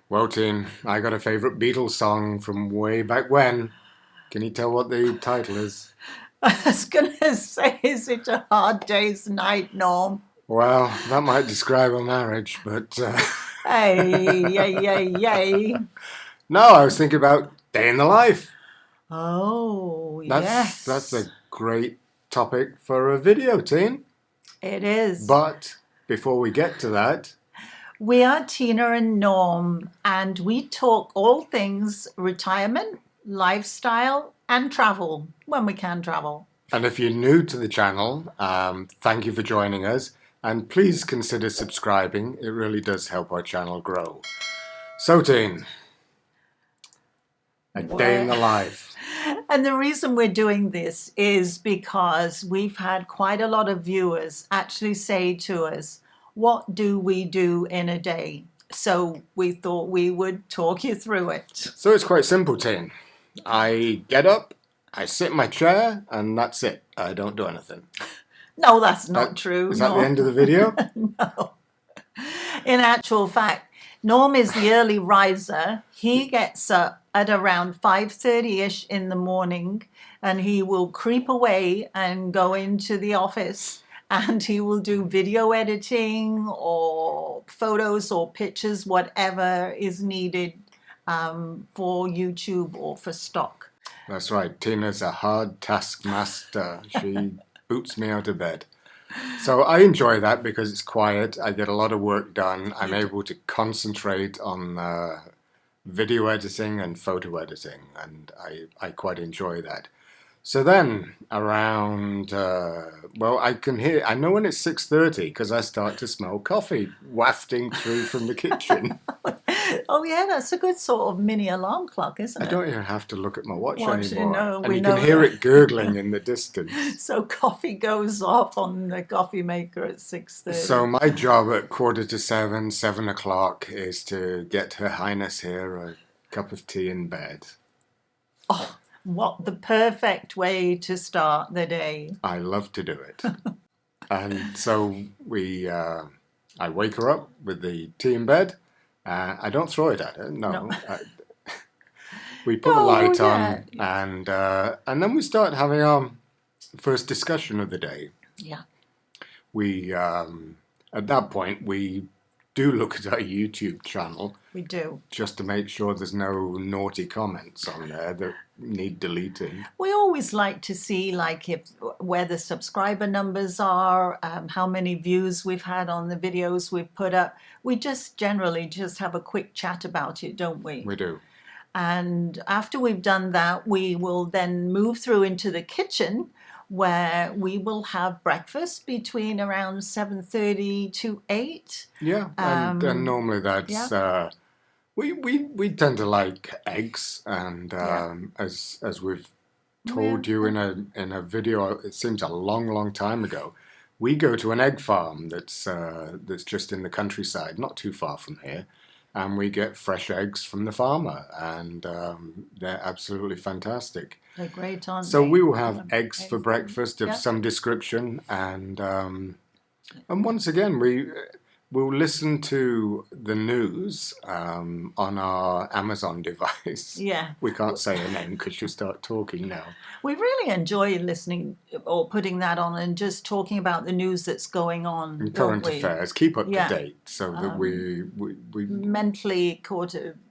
Well, Teen, I got a favourite Beatles song from way back when. Can you tell what the title is? I was going to say, is it a hard day's night, Norm? Well, that might describe a marriage, but Hey, yay, yay, yay. no, I was thinking about Day in the Life. Oh, That's yes, a great topic for a video, Teen. it is. But before we get to that, We are Tina and Norm, and we talk all things retirement, lifestyle, and travel when we can travel. and if you're new to the channel, thank you for joining us, and please consider subscribing. It really does help our channel grow. So, Teen, a day in Where the life. And the reason we're doing this is because we've had quite a lot of viewers actually say to us, what do we do in a day? So we thought we would talk you through it. So it's quite simple, Teen. I get up, I sit in my chair, and that's it. I don't do anything. No, that's not That, true. is that the No, end of the video? no. In actual fact, Norm is the early riser. He gets up at around 5:30ish in the morning, and he will creep away and go into the office, and he will do video editing or photos or pictures, whatever is needed for YouTube or for stock. That's right. Tina's a hard taskmaster. She boots me out of bed. So I enjoy that because it's quiet. I get a lot of work done. I'm able to concentrate on video editing and photo editing, and I quite enjoy that. So then around, I know when it's 6:30 because I start to smell coffee wafting through from the kitchen. Oh yeah, that's a good sort of mini alarm clock, isn't I it? don't even have to look at my watch Watch, anymore. And we you can know hear that. it gurgling in the distance. So coffee goes off on the coffee maker at 6:30. So my job at 6:45, 7 o'clock is to get Her Highness here a cup of tea in bed. Oh, what the perfect way to start the day. I love to do it. And so I wake her up with the tea in bed. I don't throw it at her, no. No. We put the Oh, light yeah. on, and then we start having our first discussion of the day. Yeah. We at that point we do look at our YouTube channel We do. just to make sure there's no naughty comments on there that need deleting. We always like to see where the subscriber numbers are, how many views we've had on the videos we've put up. We just generally just have a quick chat about it, don't we? We do. And after we've done that, we will then move through into the kitchen where we will have breakfast between around 7:30 to 8. Yeah, and normally that's we tend to like eggs, and as we've told you in a video, it seems a long time ago. We go to an egg farm that's just in the countryside, not too far from here, and we get fresh eggs from the farmer, and they're absolutely fantastic. They're great, aren't So they? we will have eggs for breakfast of Yeah. some description, and once again we'll listen to the news on our Amazon device. Yeah. We can't say her name because she'll start talking now. We really enjoy listening or putting that on and just talking about the news that's going on. And don't current we? affairs, keep up Yeah. to date, so that we Mentally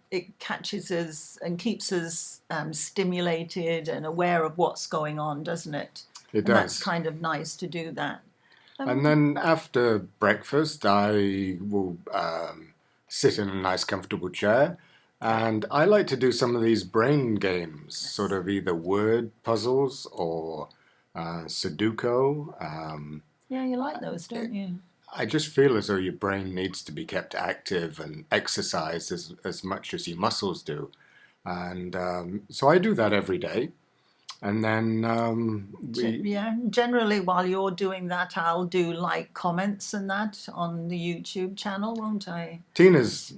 it catches us and keeps us stimulated and aware of what's going on, doesn't it? it And does. that's kind of nice to do that. And then after breakfast, I will sit in a nice, comfortable chair, and I like to do some of these brain games, sort of either word puzzles or Sudoku. Yeah, you like those, don't you? I just feel as though your brain needs to be kept active and exercised as much as your muscles do. And so I do that every day. And then Generally while you're doing that, I'll do like comments and that on the YouTube channel, won't I? Tina's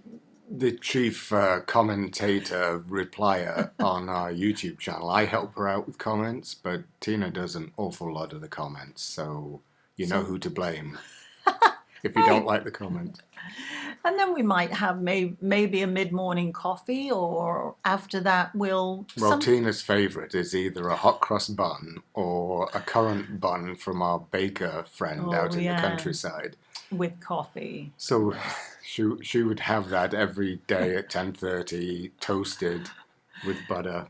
the chief commentator replier on our YouTube channel. I help her out with comments, but Tina does an awful lot of the comments, so you know who to blame. if you don't like the comment. And then we might have maybe a mid-morning coffee, or after that we'll Well, Tina's favourite is either a hot cross bun or a currant bun from our baker friend out in the countryside. With coffee. So she would have that every day at 10:30, toasted with butter.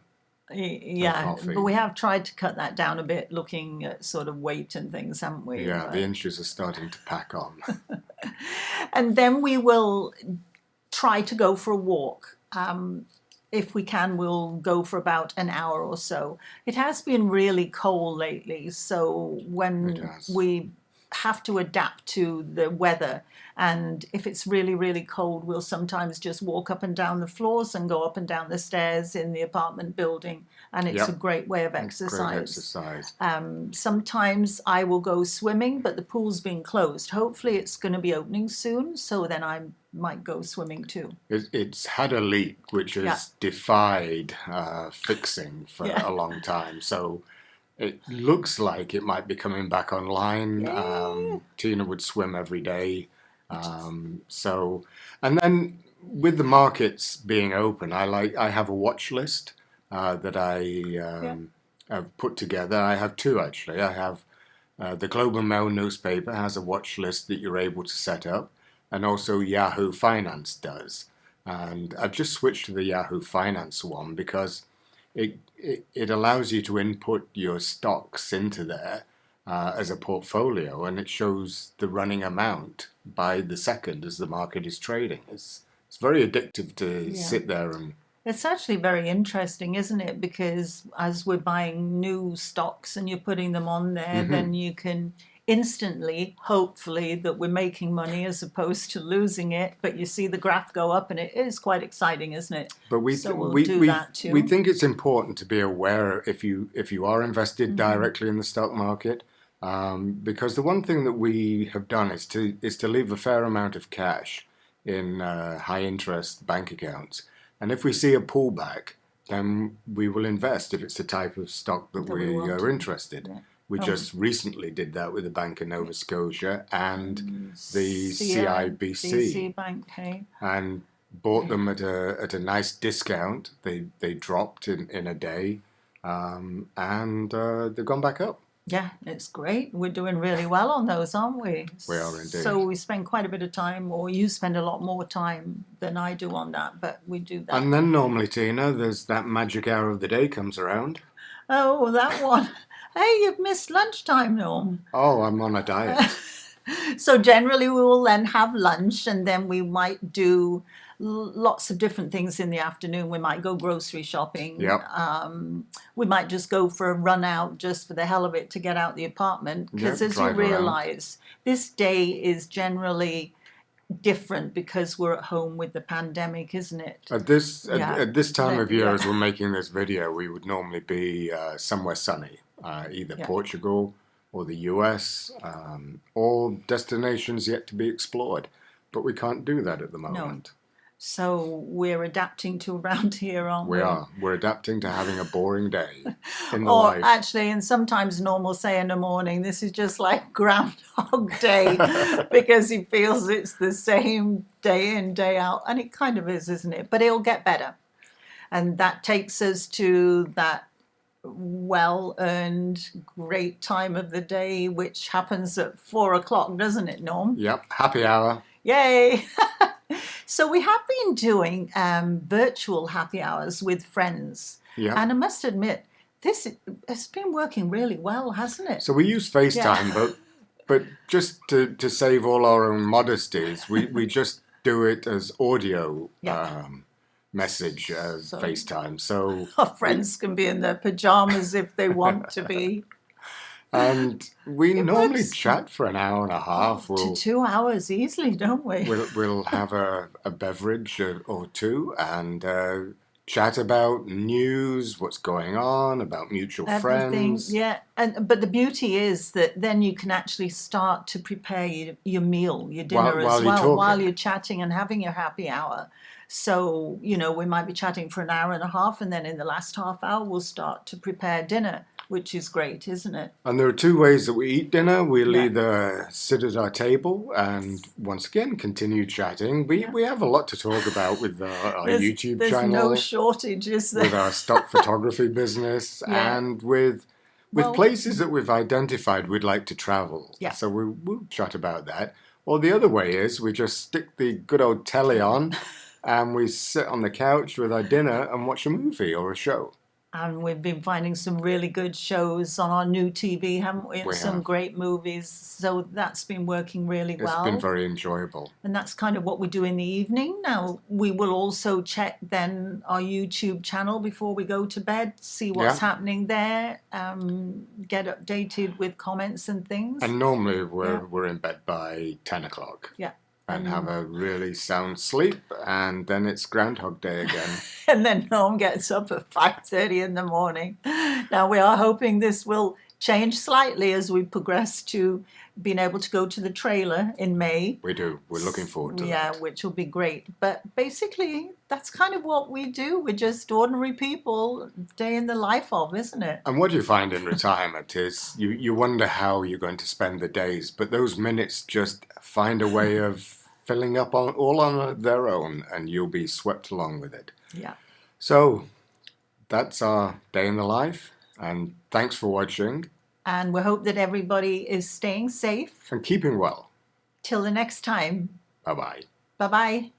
Yeah, but we have tried to cut that down a bit, looking at sort of weight and things, haven't we? Yeah, the inches are starting to pack on. And then we will try to go for a walk. If we can, we'll go for about an hour or so. It has been really cold lately, so when we have to adapt to the weather, and if it's really, really cold, we'll sometimes just walk up and down the floors and go up and down the stairs in the apartment building, and it's a great way of exercise. Sometimes I will go swimming, but the pool's been closed. Hopefully it's going to be opening soon, so then I might go swimming too. It's had a leak which has defied fixing for a long time, so it looks like it might be coming back online. Tina would swim every day. And then with the markets being open, I have a watch list that I have put together. I have two actually. I have the Globe and Mail newspaper has a watch list that you're able to set up, and also Yahoo Finance does. And I've just switched to the Yahoo Finance one because it allows you to input your stocks into there as a portfolio, and it shows the running amount by the second as the market is trading. It's very addictive to sit there and... It's actually very interesting, isn't it? Because as we're buying new stocks and you're putting them on there, then you can instantly, hopefully, that we're making money as opposed to losing it. But you see the graph go up, and it is quite exciting, isn't it? But we do that too. We think it's important to be aware if you are invested directly in the stock market, because the one thing that we have done is to leave a fair amount of cash in high interest bank accounts. And if we see a pullback, then we will invest if it's the type of stock that we are interested. Yeah. We just recently did that with the Bank of Nova Scotia and the CIBC Bank, hey? And bought them at a nice discount. They dropped in a day, and they've gone back up. Yeah, it's great. We're doing really well on those, aren't we? We are indeed. So we spend quite a bit of time, or you spend a lot more time than I do on that, but we do that. And then normally, Tina, there's that magic hour of the day comes around. Oh, that one. Hey, you've missed lunchtime, Norm. Oh, I'm on a diet. So generally we will then have lunch, and then we might do lots of different things in the afternoon. We might go grocery shopping. Yep. We might just go for a run out just for the hell of it to get out the apartment. Because as you realise, this day is generally different because we're at home with the pandemic, isn't it? At this time of year, as we're making this video, we would normally be somewhere sunny, either Portugal or the US, or destinations yet to be explored. But we can't do that at the moment. No. So we're adapting to around here, aren't we? We are. We're adapting to having a boring day in the life. Actually, and sometimes Norm will say in the morning, this is just like Groundhog Day, because he feels it's the same day in, day out. And it kind of is, isn't it? But it'll get better. And that takes us to that well-earned, great time of the day, which happens at 4 o'clock, doesn't it, Norm? Yep, happy hour. Yay! So we have been doing virtual happy hours with friends. Yeah. And I must admit, this has been working really well, hasn't it? So we use FaceTime, but just to save all our own modesties, we just do it as audio message FaceTime. So our friends can be in their pajamas if they want to be. And we normally chat for an hour and a half. To 2 hours easily, don't we? We'll have a beverage or two and chat about news, what's going on, about mutual friends. Yeah, but the beauty is that then you can actually start to prepare your meal, your dinner while you're chatting and having your happy hour. So, we might be chatting for an hour and a half, and then in the last half hour, we'll start to prepare dinner. which is great, isn't it? And there are two ways that we eat dinner. We'll Yeah. either sit at our table and once again continue chatting. We have a lot to talk about with our YouTube There's no channel, shortage, is with there? our stock photography business, Yeah. and with Well, places that we've identified we'd like to travel. yeah. So we'll chat about that. Or the other way is we just stick the good old telly on and we sit on the couch with our dinner and watch a movie or a show. And we've been finding some really good shows on our new TV, haven't we? And We some have. great movies. So that's been working really It's been well. very enjoyable. And that's kind of what we do in the evening. Now, we will also check then our YouTube channel before we go to bed, see what's Yeah. happening there, get updated with comments and things. And normally Yeah. we're in bed by 10 o'clock. Yeah. And have a really sound sleep, and then it's Groundhog Day again. And then Norm gets up at 5:30 in the morning. Now, we are hoping this will change slightly as we progress to being able to go to the trailer in May. We do. We're looking forward to Yeah, that. which will be great. But basically, that's kind of what we do. We're just ordinary people, day in the life of, isn't it? And what you find in retirement is you wonder how you're going to spend the days, but those minutes just find a way of filling up all on their own, and you'll be swept along with it. Yeah. So that's our day in the life, and thanks for watching And we hope that everybody is staying safe. and keeping well. Till the next time. Bye bye. Bye bye.